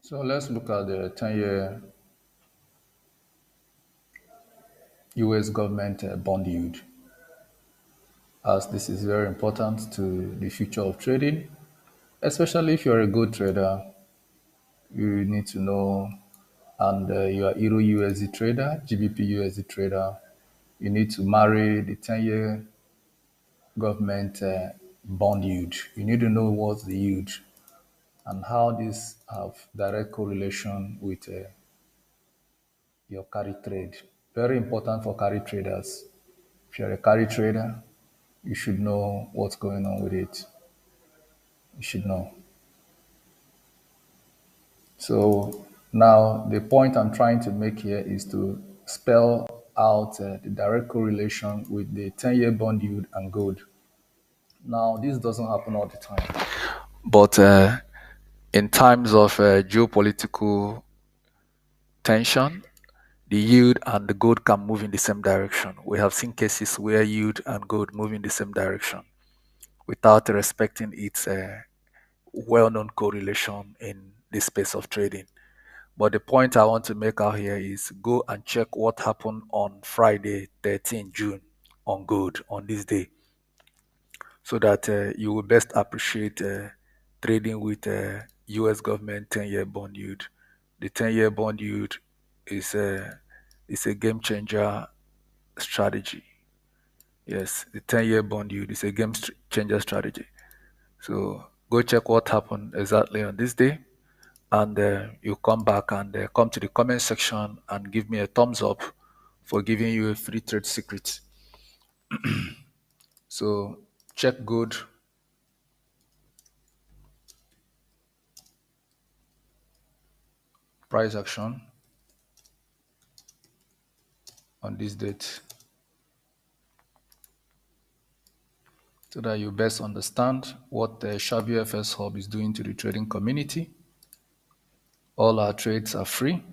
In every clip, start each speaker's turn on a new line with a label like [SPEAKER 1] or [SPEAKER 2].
[SPEAKER 1] So let's look at the 10-year US government bond yield, as this is very important to the future of trading, especially if you're a good trader. You need to know, and you are Euro USD trader, GBP USD trader. You need to marry the 10-year government bond yield. You need to know what's the yield and how these have direct correlation with your carry trade. Very important for carry traders. If you're a carry trader, you should know what's going on with it. You should know. So now the point I'm trying to make here is to spell out the direct correlation with the 10-year bond yield and gold. Now, this doesn't happen all the time. But in times of geopolitical tension, the yield and the gold can move in the same direction. We have seen cases where yield and gold move in the same direction without respecting its well-known correlation in the space of trading. But the point I want to make out here is go and check what happened on Friday, 13 June on gold on this day, so that you will best appreciate trading with US government 10-year bond yield. The 10-year bond yield is a game changer strategy. Yes, the 10-year bond yield is a changer strategy. So go check what happened exactly on this day, and you come back and come to the comment section and give me a thumbs up for giving you a free trade secret. So check good price action on this date, so that you best understand what the Shabby FS Hub is doing to the trading community. All our trades are free,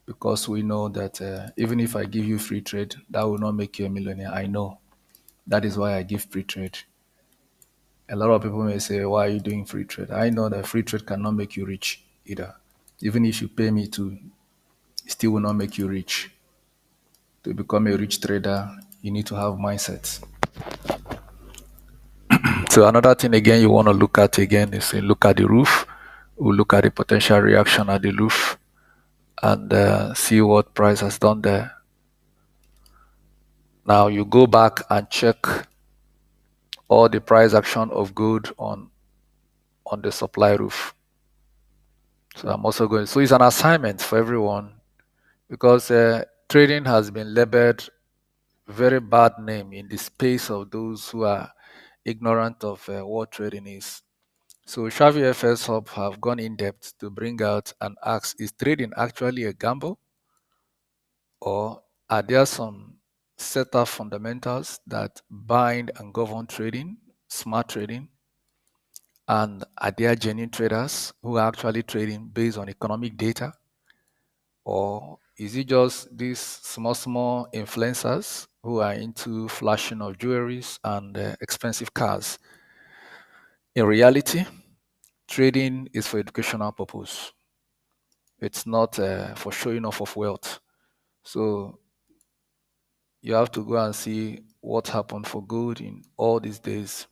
[SPEAKER 1] because we know that even if I give you free trade, that will not make you a millionaire. I know. That is why I give free trade. A lot of people may say, why are you doing free trade? I know that free trade cannot make you rich either. Even if you pay me to, it still will not make you rich. To become a rich trader, you need to have mindset. So another thing again you want to look at again is look at the roof. We'll look at the potential reaction at the roof and see what price has done there. Now you go back and check all the price action of gold on the supply roof. So I'm also going. So it's an assignment for everyone, because trading has been labeled very bad name in the space of those who are ignorant of what trading is. So Shavi FS Hub have gone in depth to bring out and ask, is trading actually a gamble, or are there some set of fundamentals that bind and govern trading, smart trading? And are there genuine traders who are actually trading based on economic data? Or is it just these small influencers who are into flashing of jewelries and expensive cars? In reality, trading is for educational purpose. It's not for showing off of wealth. So you have to go and see what happened for gold in all these days.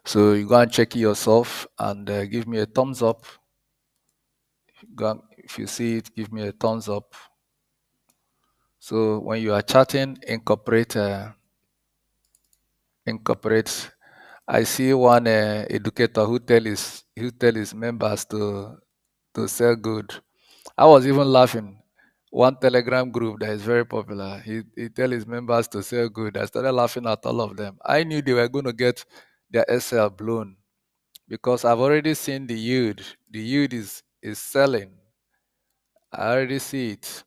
[SPEAKER 1] So you go and check it yourself and give me a thumbs up. If you see it, give me a thumbs up. So when you are chatting, incorporate. I see one educator who tell his members to sell good. I was even laughing. One Telegram group that is very popular. He tell his members to sell good. I started laughing at all of them. I knew they were going to get their SL blown, because I've already seen the yield. The yield is selling. I already see it.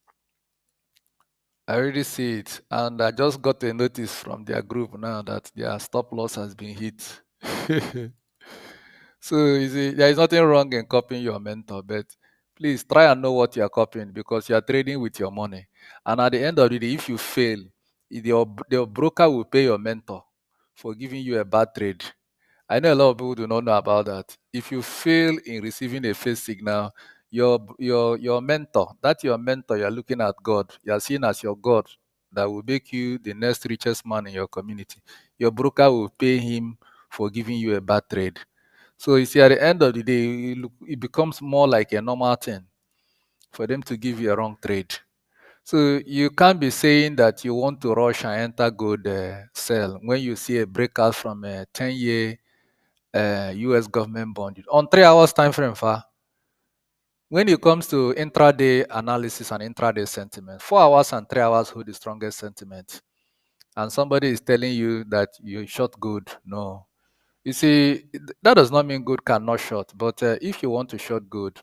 [SPEAKER 1] And I just got a notice from their group now that their stop loss has been hit. So you see, there is nothing wrong in copying your mentor, but please try and know what you are copying, because you are trading with your money. And at the end of the day, if you fail, your broker will pay your mentor for giving you a bad trade. I know a lot of people do not know about that. If you fail in receiving a faith signal, your mentor, that your mentor, you're looking at God, you're seen as your God that will make you the next richest man in your community. Your broker will pay him for giving you a bad trade. So you see, at the end of the day, it becomes more like a normal thing for them to give you a wrong trade. So you can't be saying that you want to rush and enter good sell when you see a breakout from a 10-year US government bond on 3 hours time frame. When it comes to intraday analysis and intraday sentiment, 4 hours and 3 hours hold the strongest sentiment. And somebody is telling you that you short good. No. You see, that does not mean good cannot short. But if you want to short good,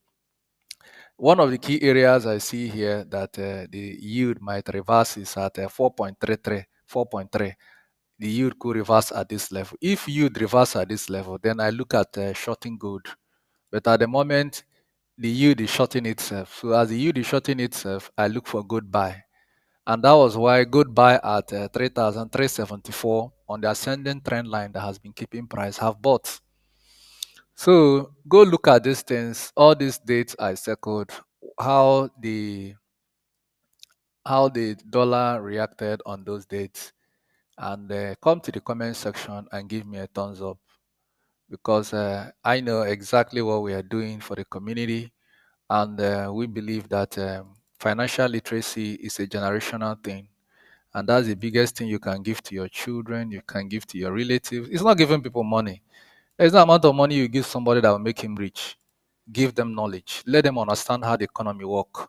[SPEAKER 1] one of the key areas I see here that the yield might reverse is at 4.33, 4.3. The yield could reverse at this level. If yield reverse at this level, then I look at shorting good. But at the moment, the yield is shorting itself. So as the yield is shorting itself, I look for good buy. And that was why good buy at 3,374 on the ascending trend line that has been keeping price have bought. So go look at these things, all these dates I circled, how the how the dollar reacted on those dates, and come to the comment section and give me a thumbs up because I know exactly what we are doing for the community, and we believe that financial literacy is a generational thing, and that's the biggest thing you can give to your children, you can give to your relatives. It's not giving people money. There's no amount of money you give somebody that will make him rich. Give them knowledge. Let them understand how the economy works.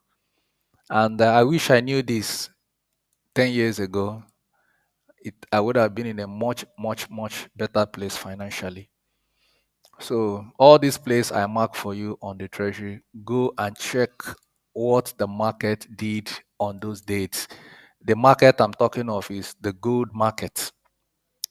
[SPEAKER 1] And I wish I knew this 10 years ago. I would have been in a much, much, much better place financially. So all these places I mark for you on the treasury, go and check what the market did on those dates. The market I'm talking of is the gold market,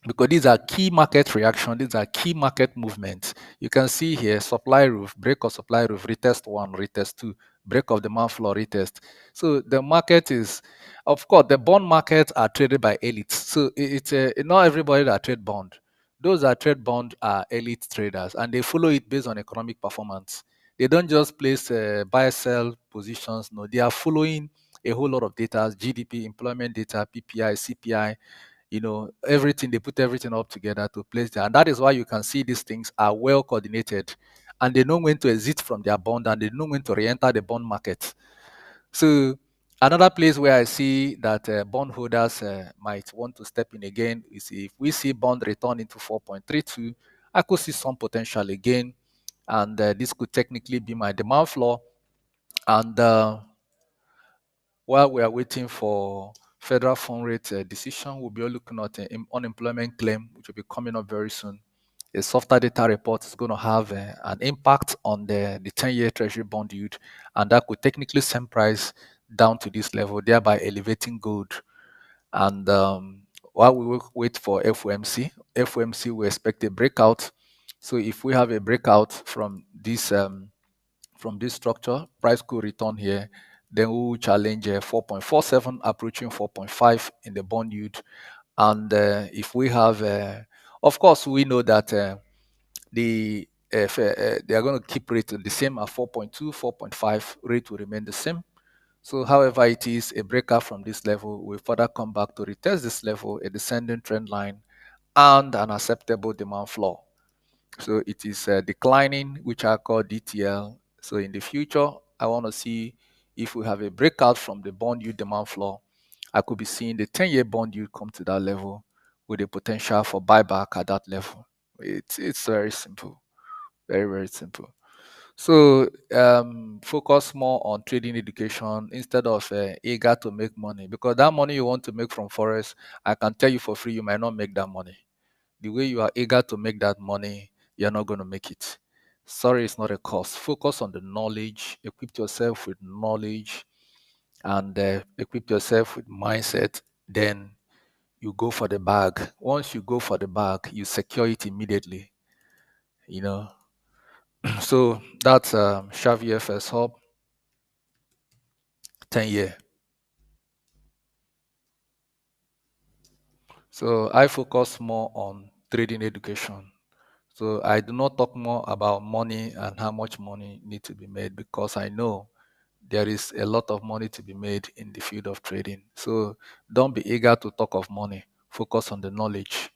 [SPEAKER 1] because these are key market reaction, these are key market movements. You can see here supply roof, break of supply roof, retest one, retest two, break of demand floor, retest. So the market is, of course, the bond markets are traded by elites. So it's not everybody that trade bond. Those that trade bond are elite traders, and they follow it based on economic performance. They don't just place buy sell positions. No, they are following a whole lot of data: GDP, employment data, PPI, CPI, everything. They put everything up together to place there, and that is why you can see these things are well coordinated, and they know when to exit from their bond, and they know when to re-enter the bond market. So another place where I see that bondholders might want to step in again is if we see bond return into 4.32. I could see some potential again, and this could technically be my demand floor. And while we are waiting for federal fund rate decision, we'll be looking at an unemployment claim, which will be coming up very soon. A softer data report is going to have an impact on the 10-year Treasury bond yield, and that could technically send price down to this level, thereby elevating gold. And while we wait for FOMC, we expect a breakout. So if we have a breakout from this structure, price could return here. Then we will challenge 4.47, approaching 4.5 in the bond yield. And if we have, of course, we know that they are going to keep rate the same at 4.2, 4.5. Rate will remain the same. So, however it is, a breakout from this level will further come back to retest this level, a descending trend line, and an acceptable demand floor. So it is declining, which I call DTL. So in the future, I want to see if we have a breakout from the bond yield demand floor. I could be seeing the 10-year bond yield come to that level with a potential for buyback at that level. It's very simple, very, very simple. So focus more on trading education instead of eager to make money, because that money you want to make from forex, I can tell you for free, you might not make that money. The way you are eager to make that money, you're not going to make it. Sorry, it's not a cost. Focus on the knowledge, equip yourself with knowledge, and equip yourself with mindset. Then you go for the bag. Once you go for the bag, you secure it immediately. You know. So that's Shavi FS Hub 10-year. So I focus more on trading education. So I do not talk more about money and how much money need to be made, because I know there is a lot of money to be made in the field of trading. So don't be eager to talk of money. Focus on the knowledge